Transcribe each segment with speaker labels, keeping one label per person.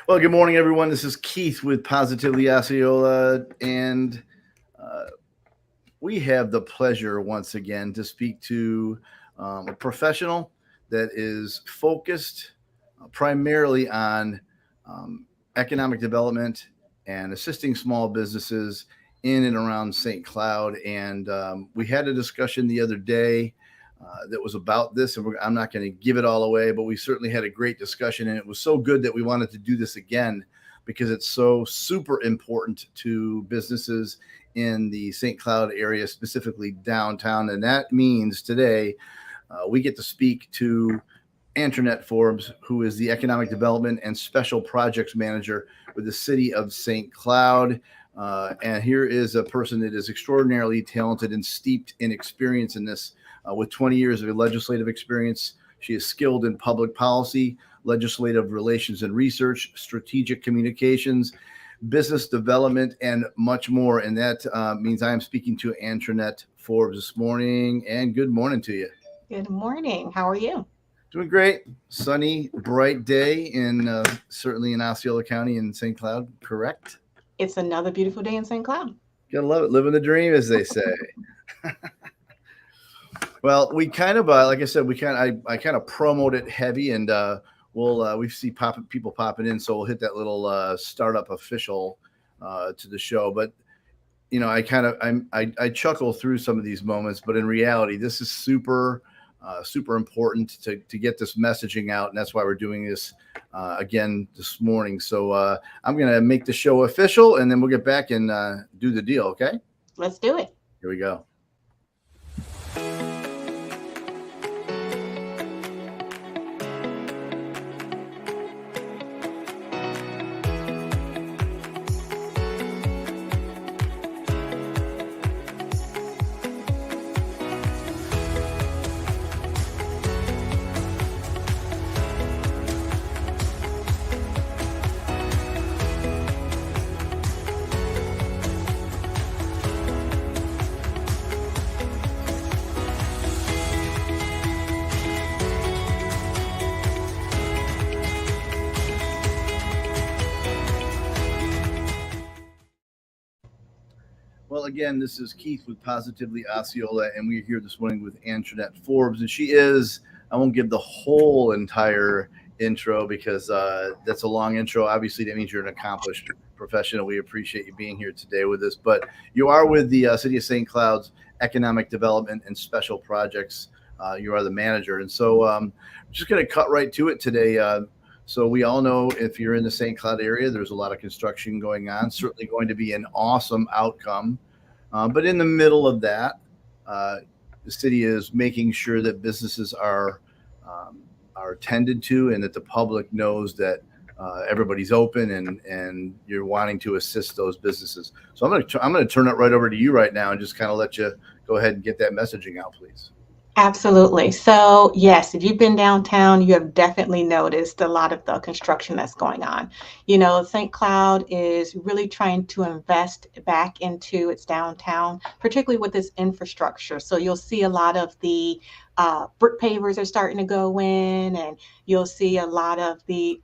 Speaker 1: Well, good morning, everyone. This is Keith with Positively Osceola, and uh, we have the pleasure once again to speak to a professional that is focused primarily on um, economic development and assisting small businesses in and around St. Cloud. And we had a discussion the other day that was about this, and I'm not going to give it all away, but we certainly had a great discussion, and it was so good that we wanted to do this again because it's so super important to businesses in the St. Cloud area, specifically downtown. And that means today we get to speak to Antranette Forbes, who is the Economic Development and Special Projects Manager with the City of St. Cloud. And here is a person that is extraordinarily talented and steeped in experience in this. With 20 years of legislative experience, she is skilled in public policy, legislative relations and research, strategic communications, business development, and much more. And that means I am speaking to Antranette Forbes this morning. And good morning to you.
Speaker 2: Good morning. How are you?
Speaker 1: Doing great. Sunny, bright day in certainly in Osceola County in St. Cloud, correct?
Speaker 2: It's another beautiful day in St. Cloud.
Speaker 1: Gotta love it. Living the dream, as they say. Well, we kind of, like I said, I kind of promote it heavy, and we see people popping in, so we'll hit that little startup official to the show. But you know, I chuckle through some of these moments, but in reality, this is super important to get this messaging out, and that's why we're doing this again this morning. So I'm gonna make the show official, and then we'll get back and do the deal. Okay?
Speaker 2: Let's do it.
Speaker 1: Here we go. Well, again, this is Keith with Positively Osceola, and we're here this morning with Antranette Forbes. And she is, I won't give the whole entire intro because that's a long intro. Obviously, that means you're an accomplished professional. We appreciate you being here today with us. But you are with the City of St. Cloud's Economic Development and Special Projects. You are the manager. And so I'm just going to cut right to it today. So we all know if you're in the St. Cloud area, there's a lot of construction going on, certainly going to be an awesome outcome. But in the middle of that, the city is making sure that businesses are tended to and that the public knows that everybody's open and you're wanting to assist those businesses. So I'm going to turn it right over to you right now and just kind of let you go ahead and get that messaging out, please.
Speaker 2: Absolutely. So, yes, if you've been downtown, you have definitely noticed a lot of the construction that's going on. You know, St. Cloud is really trying to invest back into its downtown, particularly with its infrastructure. So you'll see a lot of the brick pavers are starting to go in, and you'll see a lot of the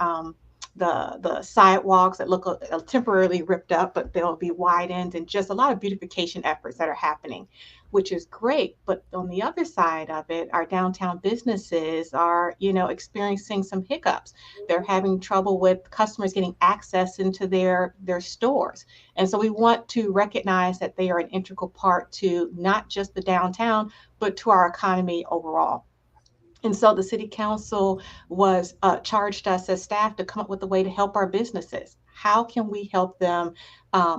Speaker 2: sidewalks that look temporarily ripped up, but they'll be widened, and just a lot of beautification efforts that are happening, which is great. But on the other side of it, our downtown businesses are, experiencing some hiccups. They're having trouble with customers getting access into their stores. And so we want to recognize that they are an integral part to not just the downtown, but to our economy overall. And so the city council was charged us as staff to come up with a way to help our businesses. How can we help them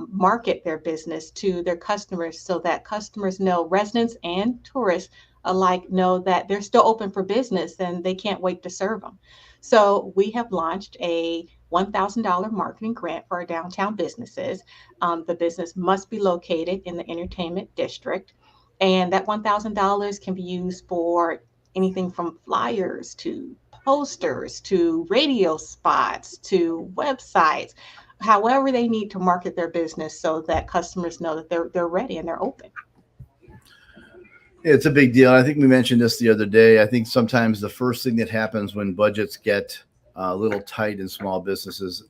Speaker 2: market their business to their customers so that customers know, residents and tourists alike know that they're still open for business and they can't wait to serve them. So we have launched a $1,000 marketing grant for our downtown businesses. The business must be located in the entertainment district. And that $1,000 can be used for anything from flyers to posters to radio spots to websites, however they need to market their business so that customers know that they're ready and they're open.
Speaker 1: It's a big deal. I think we mentioned this the other day. I think sometimes the first thing that happens when budgets get a little tight in small businesses,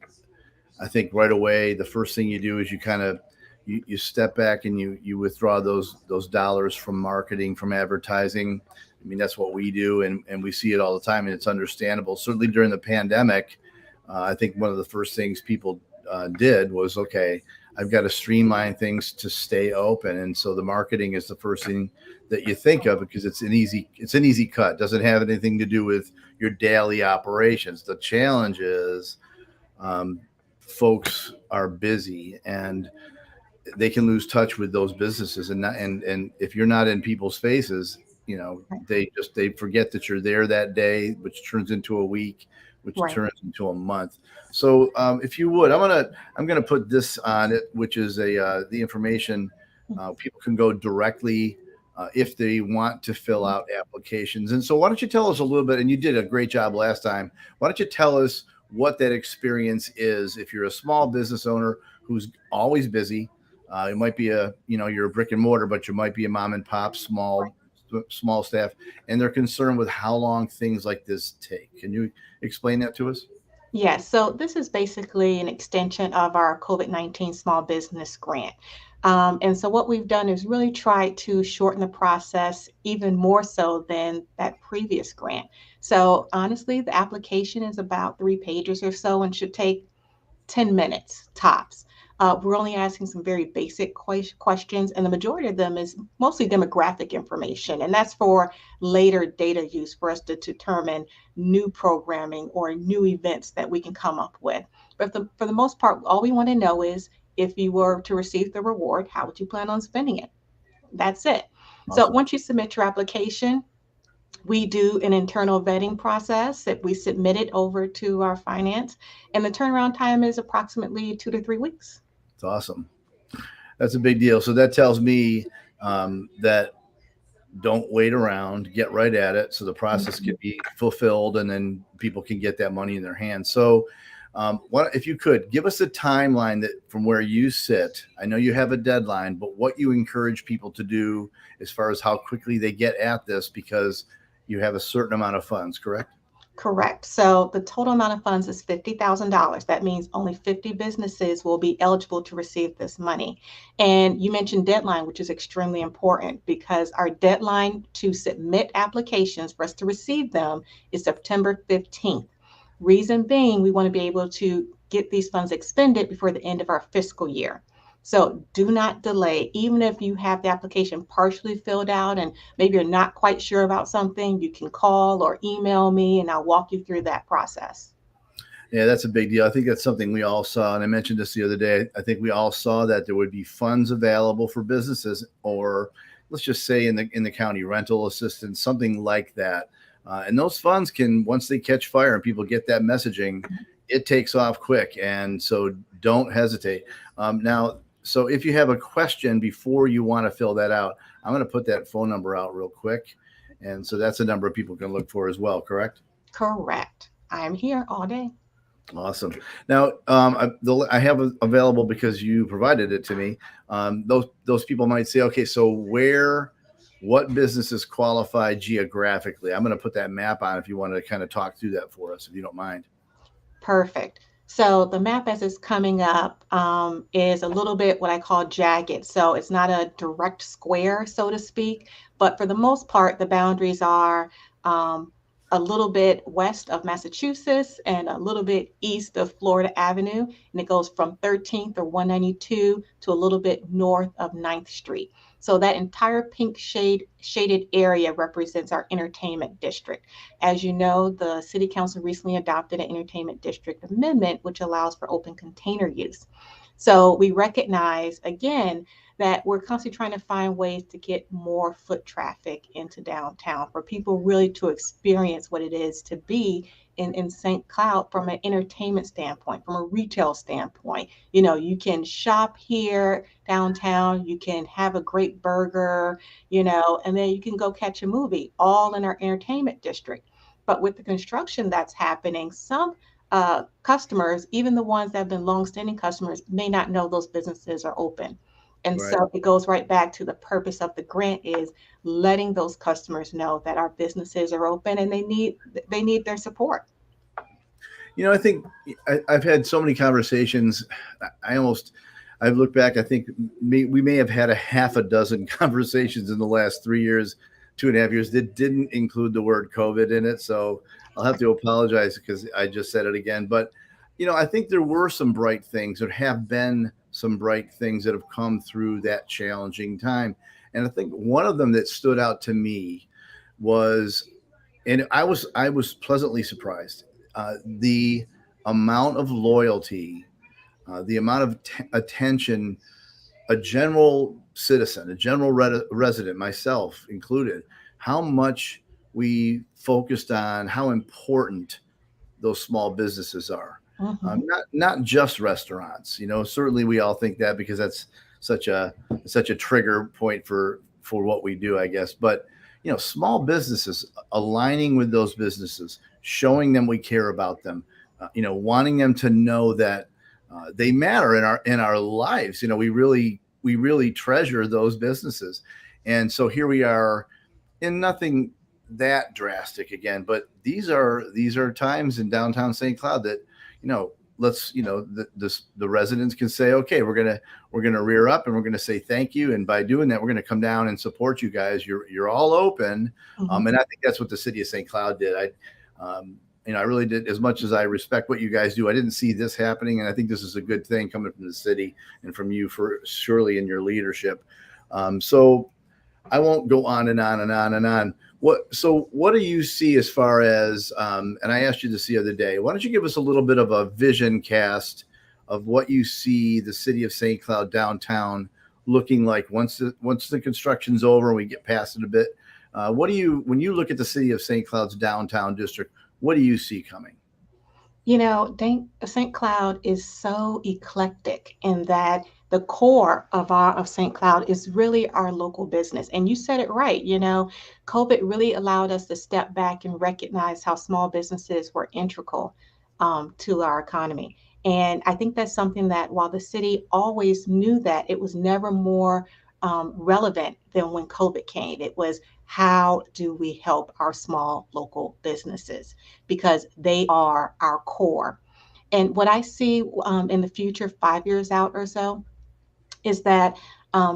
Speaker 1: I think right away the first thing you do is you kind of you step back and you withdraw those dollars from marketing, from advertising. I mean, that's what we do, and we see it all the time, and it's understandable. Certainly during the pandemic, I think one of the first things people did was, okay, I've got to streamline things to stay open, and so the marketing is the first thing that you think of because it's an easy cut. It doesn't have anything to do with your daily operations. The challenge is um, folks are busy and they can lose touch with those businesses, and if you're not in people's faces, you know,
Speaker 2: Right.
Speaker 1: they forget that you're there that day, which turns into a week, which
Speaker 2: Right.
Speaker 1: turns into a month. So if you would, I'm gonna put this on it, which is the information. People can go directly if they want to fill out applications. And so why don't you tell us a little bit, and you did a great job last time, why don't you tell us what that experience is if you're a small business owner who's always busy. It might be you're a brick and mortar, but you might be a mom and pop, small staff, and they're concerned with how long things like this take. Can you explain that to us?
Speaker 2: Yes, so this is basically an extension of our COVID-19 small business grant. And so what we've done is really try to shorten the process even more so than that previous grant. So honestly, the application is about 3 pages or so and should take 10 minutes tops. We're only asking some very basic questions, and the majority of them is mostly demographic information. And that's for later data use for us to determine new programming or new events that we can come up with. But for the most part, all we want to know is if you were to receive the reward, how would you plan on spending it? That's it. So
Speaker 1: Awesome.
Speaker 2: once you submit your application, we do an internal vetting process that we submit it over to our finance, and the turnaround time is approximately 2 to 3 weeks.
Speaker 1: It's awesome. That's a big deal. So that tells me that don't wait around, get right at it so the process can
Speaker 2: Mhm.
Speaker 1: be fulfilled and then people can get that money in their hands. So, what if you could give us a timeline that from where you sit? I know you have a deadline, but what you encourage people to do as far as how quickly they get at this because you have a certain amount of funds, correct?
Speaker 2: Correct. So the total amount of funds is $50,000. That means only 50 businesses will be eligible to receive this money. And you mentioned deadline, which is extremely important because our deadline to submit applications for us to receive them is September 15th. Reason being, we want to be able to get these funds expended before the end of our fiscal year. So do not delay. Even if you have the application partially filled out and maybe you're not quite sure about something, you can call or email me and I'll walk you through that process.
Speaker 1: Yeah, that's a big deal. I think that's something we all saw, and I mentioned this the other day. I think we all saw that there would be funds available for businesses, or let's just say in the county rental assistance, something like that. And those funds can, once they catch fire and people get that messaging, it takes off quick. And so don't hesitate. Now, so if you have a question before you want to fill that out, I'm going to put that phone number out real quick, and so that's a number people can look for as well. Correct?
Speaker 2: Correct. I'm here all day.
Speaker 1: Awesome. Now, I have available because you provided it to me. Those people might say, okay, so what businesses qualify geographically? I'm going to put that map on if you want to kind of talk through that for us, if you don't mind.
Speaker 2: Perfect. So the map as it's coming up is a little bit what I call jagged. So it's not a direct square, so to speak, but for the most part, the boundaries are um, a little bit west of Massachusetts and a little bit east of Florida Avenue. And it goes from 13th or 192 to a little bit north of Ninth Street. So that entire pink shaded area represents our entertainment district. As you know, the City Council recently adopted an entertainment district amendment, which allows for open container use. So we recognize again that we're constantly trying to find ways to get more foot traffic into downtown for people really to experience what it is to be in St. Cloud from an entertainment standpoint, from a retail standpoint. You know, you can shop here downtown, you can have a great burger, and then you can go catch a movie all in our entertainment district. But with the construction that's happening, some customers, even the ones that have been longstanding customers, may not know those businesses are open. And
Speaker 1: Right.
Speaker 2: so it goes right back to the purpose of the grant is letting those customers know that our businesses are open and they need their support.
Speaker 1: I think I've had so many conversations. I almost, I've looked back. I think we may have had a half a dozen conversations in the last 3 years, 2.5 years that didn't include the word COVID in it. So I'll have to apologize because I just said it again. But I think there were some bright things. There have been some bright things that have come through that challenging time, and I think one of them that stood out to me was, and I was pleasantly surprised, the amount of loyalty, the amount of attention a general citizen, a general resident, myself included, how much we focused on how important those small businesses are.
Speaker 2: Hmm.
Speaker 1: Not just restaurants. Certainly we all think that because that's such a such a trigger point for what we do, I guess. But small businesses, aligning with those businesses, showing them we care about them, wanting them to know that they matter in our lives. We really treasure those businesses, and so here we are in nothing that drastic again, but these are times in downtown St. Cloud that let's the residents can say, okay, we're gonna rear up and we're gonna say thank you, and by doing that we're gonna come down and support you guys. You're all open,
Speaker 2: Hmm.
Speaker 1: and I think that's what the city of St. Cloud did. I really did. As much as I respect what you guys do, I didn't see this happening, and I think this is a good thing coming from the city and from you for surely in your leadership. So I won't go on and on and on and on. What do you see as far as? And I asked you this the other day. Why don't you give us a little bit of a vision cast of what you see the city of St. Cloud downtown looking like once the construction's over and we get past it a bit? When you look at the city of St. Cloud's downtown district, what do you see coming?
Speaker 2: St. Cloud is so eclectic in that the core of St. Cloud is really our local business. And you said it right. COVID really allowed us to step back and recognize how small businesses were integral to our economy. And I think that's something that while the city always knew that, it was never more relevant than when COVID came. It was how do we help our small local businesses? Because they are our core. And what I see in the future, 5 years out or so, is that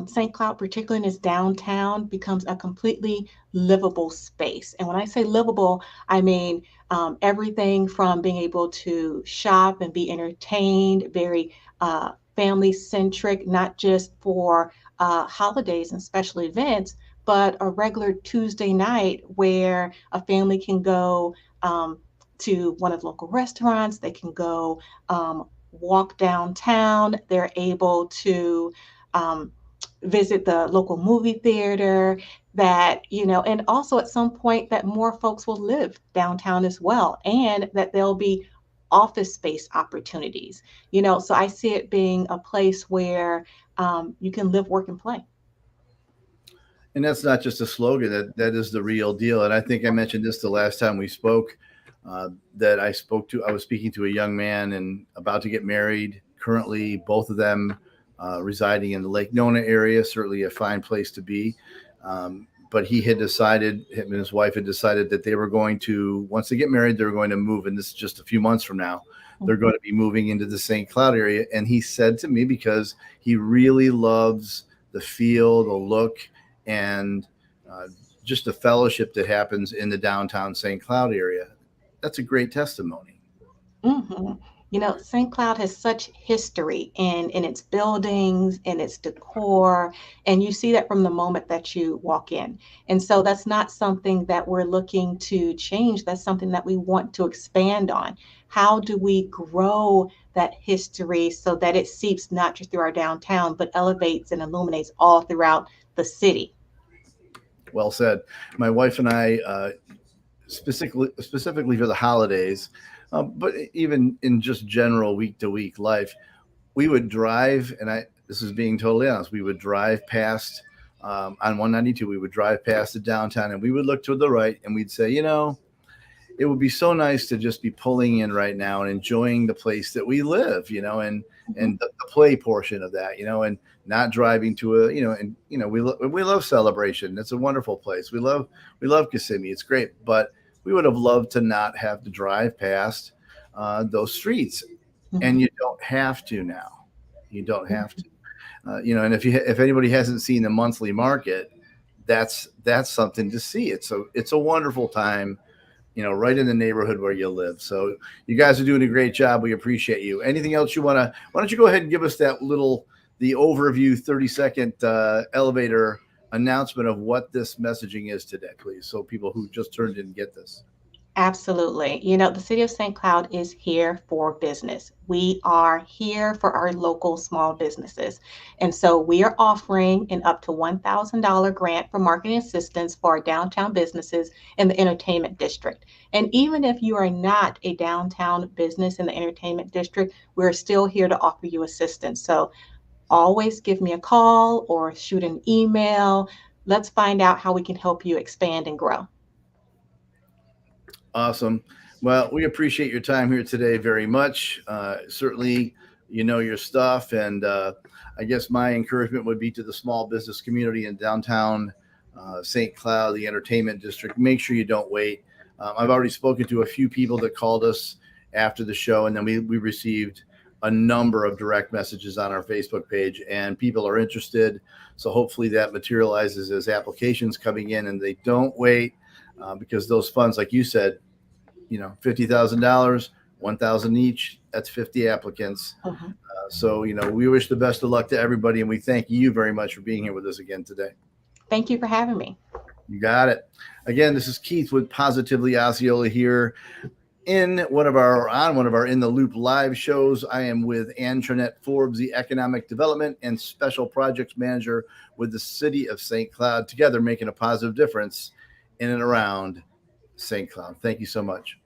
Speaker 2: St. Cloud, particularly in its downtown, becomes a completely livable space. And when I say livable, I mean everything from being able to shop and be entertained, very family centric, not just for holidays and special events, but a regular Tuesday night where a family can go to one of the local restaurants, they can go walk downtown, they're able to um, visit the local movie theater, and also at some point that more folks will live downtown as well, and that there'll be office space opportunities. So I see it being a place where you can live, work, and play.
Speaker 1: And that's not just a slogan. That is the real deal. And I think I mentioned this the last time we spoke. That I was speaking to a young man and about to get married. Currently, both of them residing in the Lake Nona area. Certainly a fine place to be. But he had decided, him and his wife had decided that they were going to, once they get married, they were going to move. And this is just a few months from now. They're going to be moving into the St. Cloud area. And he said to me, because he really loves the feel, the look, and uh, just the fellowship that happens in the downtown St. Cloud area. That's a great testimony.
Speaker 2: Hmm. St. Cloud has such history in its buildings, in its decor, and you see that from the moment that you walk in. And so that's not something that we're looking to change. That's something that we want to expand on. How do we grow that history so that it seeps not just through our downtown, but elevates and illuminates all throughout the city?
Speaker 1: Well said. My wife and I, specifically for the holidays, but even in just general week to week life, we would drive, and this is being totally honest, we would drive past on 192. We would drive past the downtown, and we would look to the right, and we'd say, it would be so nice to just be pulling in right now and enjoying the place that we live, and the play portion of that, and not driving to we love Celebration. It's a wonderful place. We love Kissimmee. It's great, but we would have loved to not have to drive past those streets, and
Speaker 2: Mhm.
Speaker 1: you don't have to now. You don't have to. And if anybody hasn't seen the monthly market, that's something to see. It's a wonderful time, right in the neighborhood where you live. So you guys are doing a great job. We appreciate you. Anything else you want to? Why don't you go ahead and give us the overview 30-second elevator announcement of what this messaging is today, please, so people who just turned in get this.
Speaker 2: Absolutely. The city of St. Cloud is here for business. We are here for our local small businesses. And so we are offering an up to $1,000 grant for marketing assistance for our downtown businesses in the entertainment district. And even if you are not a downtown business in the entertainment district, we're still here to offer you assistance. So always give me a call or shoot an email. Let's find out how we can help you expand and grow.
Speaker 1: Awesome. Well, we appreciate your time here today very much. Certainly, you know your stuff. And I guess my encouragement would be to the small business community in downtown St. Cloud, the entertainment district. Make sure you don't wait. I've already spoken to a few people that called us after the show, and then we received a number of direct messages on our Facebook page, and people are interested. So hopefully that materializes as applications coming in, and they don't wait because those funds, like you said, $50,000, 1,000 each. That's 50 applicants.
Speaker 2: Mhm.
Speaker 1: So we wish the best of luck to everybody, and we thank you very much for being here with us again today.
Speaker 2: Thank you for having me.
Speaker 1: You got it. Again, this is Keith with Positively Osceola here on one of our In the Loop live shows. I am with Antranette Forbes, the Economic Development and Special Projects Manager with the City of St. Cloud, together making a positive difference in and around St. Cloud. Thank you so much.